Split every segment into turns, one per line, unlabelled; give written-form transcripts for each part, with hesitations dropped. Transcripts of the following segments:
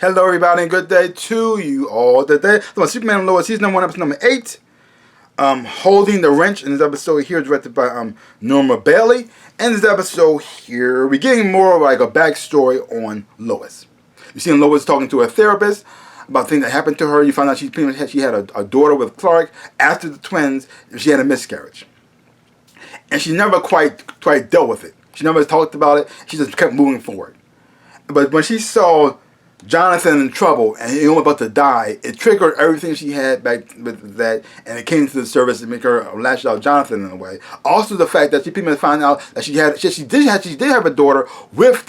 Hello, everybody, and good day to you all. Today, Superman and Lois, season number 1, episode number 8. Holding the Wrench in this episode here, directed by Norma Bailey. And this episode here, we're getting more like a backstory on Lois. You see Lois talking to a therapist about things that happened to her. You find out she had a daughter with Clark. After the twins, she had a miscarriage, and she never quite dealt with it. She never talked about it. She just kept moving forward. But when she saw Jonathan in trouble and he was about to die, it triggered everything she had back with that, and it came to the surface to make her lash out Jonathan in a way. Also, the fact that she pretty much found out that she did have a daughter with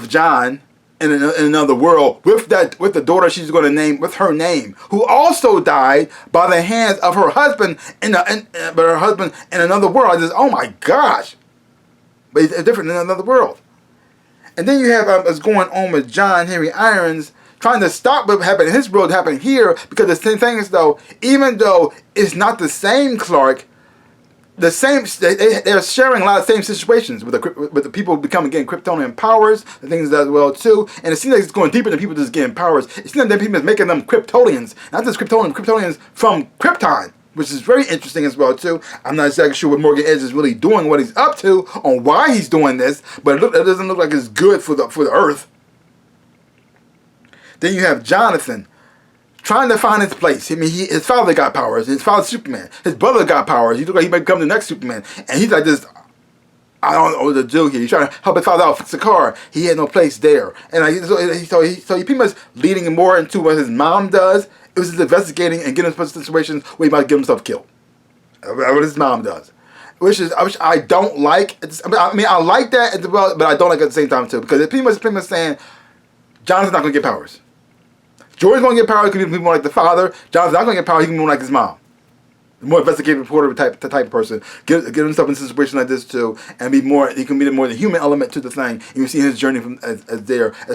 John in another world, with the daughter she's going to name with her name, who also died by the hands of her husband in another world. I just, oh my gosh. But it's different in another world. And then you have what's going on with John Henry Irons trying to stop what happened in his world happening here, because the same thing is, though, even though it's not the same Clark, they're sharing a lot of same situations with the people getting Kryptonian powers and things as well too. And it seems like it's going deeper than people just getting powers. It seems like people making them Kryptonians, not just Kryptonians from Krypton, which is very interesting as well too. I'm not exactly sure what Morgan Edge is really doing, what he's up to, on why he's doing this, but it doesn't look like it's good for the Earth. Then you have Jonathan trying to find his place. I mean, his father got powers. His father's Superman. His brother got powers. He looked like he might become the next Superman, and he's like this. I don't know what to do here. He's trying to help his father out, fix the car. He had no place there, and so he pretty much leading him more into what his mom does. It was just investigating and getting into situations where he might get himself killed. What his mom does. Which I don't like. I mean, I like that, but I don't like it at the same time, too. Because it's pretty much saying Jonathan's not going to get powers. Jordan's going to get powers. He can be more like the father. Jonathan's not going to get powers. He can be more like his mom. More investigative reporter type of person. Get himself in a situation like this, too. And be more. He can be more the human element to the thing. And you see his journey as a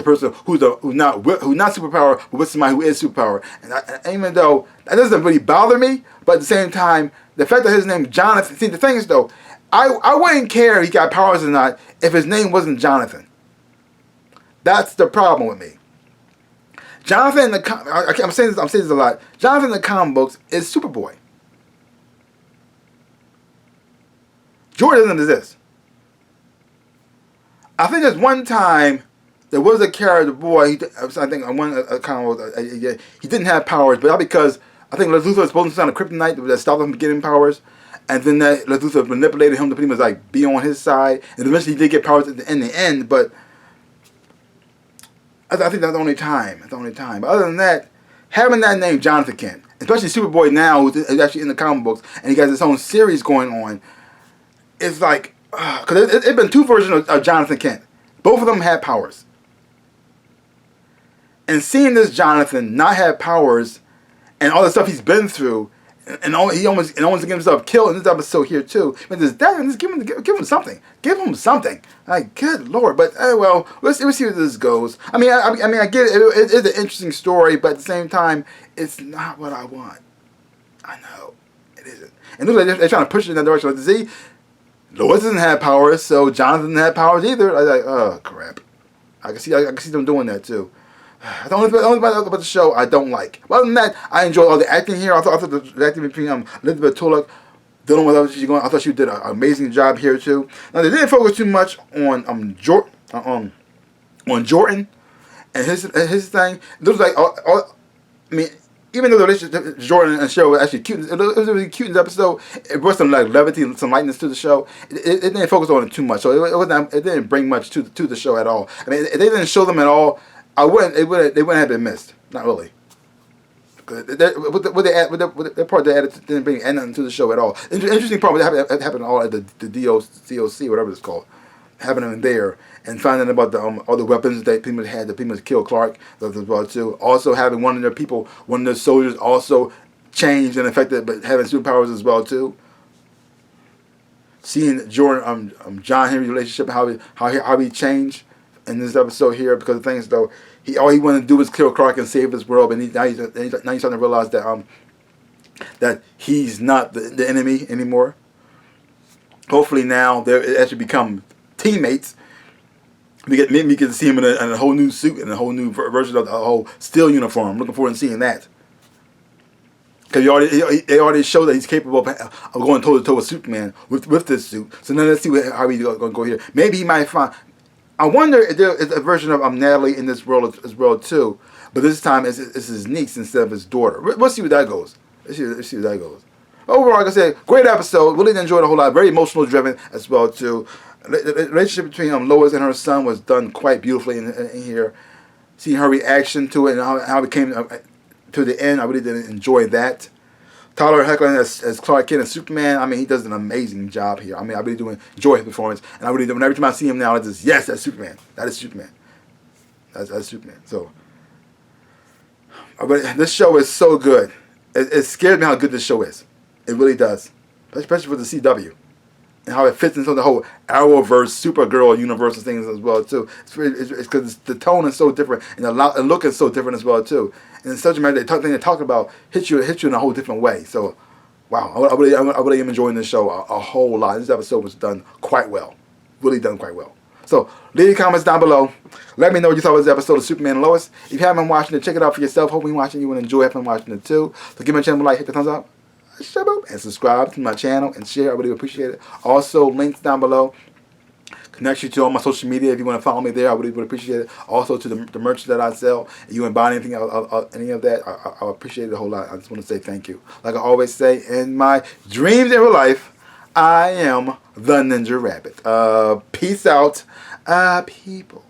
person who's not superpower, but with somebody who is superpower. And even though that doesn't really bother me, but at the same time, the fact that his name is Jonathan. See, the thing is, though, I wouldn't care if he got powers or not if his name wasn't Jonathan. That's the problem with me. Jonathan, I'm saying this a lot. Jonathan in the comic books is Superboy. Jordan doesn't exist. I think there's one time there was a character boy. I think he didn't have powers, but not because I think Lex Luthor was supposed to sound a kryptonite that stopped him from getting powers, and then that Lex Luthor manipulated him to pretty much like be on his side, and eventually he did get powers in the end. But I think that's the only time. But other than that, having that name Jonathan Kent, especially Superboy now, who's actually in the comic books, and he got his own series going on. It's like, because it's been two versions of Jonathan Kent. Both of them had powers. And seeing this Jonathan not have powers, and all the stuff he's been through, and he almost get himself killed in this episode here too. But just give him something. Give him something. Like, good Lord. But well, let's see where this goes. I mean, I get it. It's an interesting story, but at the same time, it's not what I want. I know it isn't. And it looks like they're trying to push it in that direction. Like, see, Lois doesn't have powers, so Jonathan doesn't have powers either. I was like, oh crap. I can see them doing that too. The only about the show I don't like. But other than that, I enjoyed all the acting here. I thought the acting between Elizabeth Tulloch, dealing with how she's going. I thought she did an amazing job here too. Now they didn't focus too much on Jordan and his thing. It looks like I mean, even though the relationship Jordan and Cheryl was actually cute, it was really cute in this episode. It brought some like levity and some lightness to the show. It didn't focus on it too much, so it didn't bring much to the show at all. I mean, if they didn't show them at all, they wouldn't have been missed. Not really. What they part they added didn't bring nothing to the show at all. Interesting part that happened all at the DOC, whatever it's called, happening in there, and finding about all the weapons that people had that people killed Clark as well too. Also having one of their soldiers also changed and affected, but having superpowers as well too. Seeing Jordan John Henry's relationship, how he changed in this episode here, because of things though. All he wanted to do was kill Clark and save his world, and now he's starting to realize that he's not the enemy anymore. Hopefully now they actually become teammates, We get to see him in a whole new suit and a whole new version of the whole Steel uniform. I'm looking forward to seeing that. Because they already showed that he's capable of going toe to toe with Superman with this suit. So now let's see how he's going to go here. Maybe he might find. I wonder if there is a version of Natalie in this world as well too. But this time it's his niece instead of his daughter. We'll see where that goes. Let's see where that goes. Overall, like I said, great episode. Really enjoyed a whole lot. Very emotional driven as well too. The relationship between Lois and her son was done quite beautifully in here. Seeing her reaction to it and how it came to the end, I really did enjoy that. Tyler Hoechlin as Clark Kent and Superman, I mean, he does an amazing job here. I mean, I really do enjoy his performance, and I really do. Every time I see him now, it's just, yes, that's Superman. That is Superman. That's Superman. So, but this show is so good. It scares me how good this show is. It really does, especially for the CW. And how it fits into the whole Arrowverse, Supergirl universe and things as well too. It's because the tone is so different and the look is so different as well too. And in such a manner, the thing they're talking about hits you in a whole different way. So, wow, I really am enjoying this show a whole lot. This episode was done quite well, really done quite well. So, leave your comments down below. Let me know what you thought of this episode of Superman and Lois. If you haven't been watching it, check it out for yourself. Hopefully, you're watching, you will enjoy having watching it too. So, give my channel a like, hit the thumbs up. And subscribe to my channel and share. I really appreciate it. Also, links down below. Connect you to all my social media if you want to follow me there. I really would appreciate it. Also to the merch that I sell. If you want to buy anything, any of that, I appreciate it a whole lot. I just want to say thank you. Like I always say, in my dreams in real life, I am the Ninja Rabbit. Peace out, people.